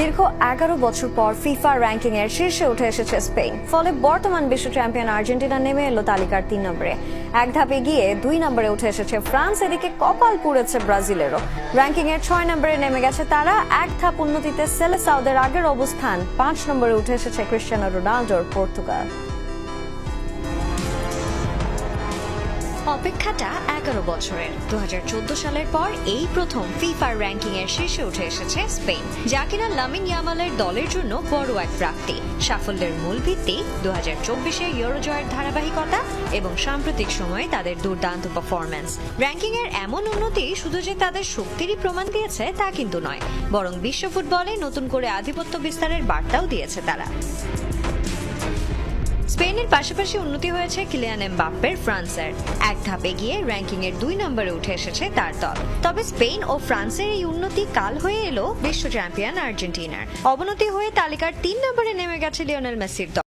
দীর্ঘ 11 বছর পর ফিফা র্যাঙ্কিং এর শীর্ষে উঠে এসেছে স্পেন। ফলে বর্তমান বিশ্ব চ্যাম্পিয়ন আর্জেন্টিনা নেমে এলো তালিকার 3 নম্বরে। এক ধাপে গিয়ে 2 নম্বরে উঠে এসেছে ফ্রান্স, এদিকে কপাল পুড়েছে ব্রাজিলেরও। র্যাঙ্কিং এর 6 নম্বরে নেমে গেছে তারা। এক ধাপ উন্নতিতে সেলেসাওদের আগের অবস্থান। 5 নম্বরে উঠে এসেছে ক্রিস্টিয়ানো রোনাল্ডোর পর্তুগাল। অপেক্ষাটা 11 বছরের। 2014 সালের পর এই প্রথম ফিফার র্যাঙ্কিং এর শীর্ষে উঠে এসেছে স্পেন, যা কিনা লামিন ইয়ামালের দলের জন্য বড় এক প্রাপ্তি। সাফল্যের মূল ভিত্তি 2024 ইউরো জয়ের ধারাবাহিকতা এবং সাম্প্রতিক সময়ে তাদের দুর্দান্ত পারফরম্যান্স। র্যাঙ্কিং এর এমন উন্নতি শুধু যে তাদের শক্তিরই প্রমাণ দিয়েছে তা কিন্তু নয়, বরং বিশ্ব ফুটবলে নতুন করে আধিপত্য বিস্তারের বার্তাও দিয়েছে তারা। স্পেনের পাশাপাশি উন্নতি হয়েছে কিলিয়ান এমবাপ্পের ফ্রান্সের। এক ধাপে গিয়ে র্যাঙ্কিং এর 2 নম্বরে উঠে এসেছে তার দল। তবে স্পেন ও ফ্রান্সের এই উন্নতি কাল হয়ে এলো বিশ্ব চ্যাম্পিয়ন আর্জেন্টিনার। অবনতি হয়ে তালিকার 3 নম্বরে নেমে গেছে লিওনেল মেসির দল।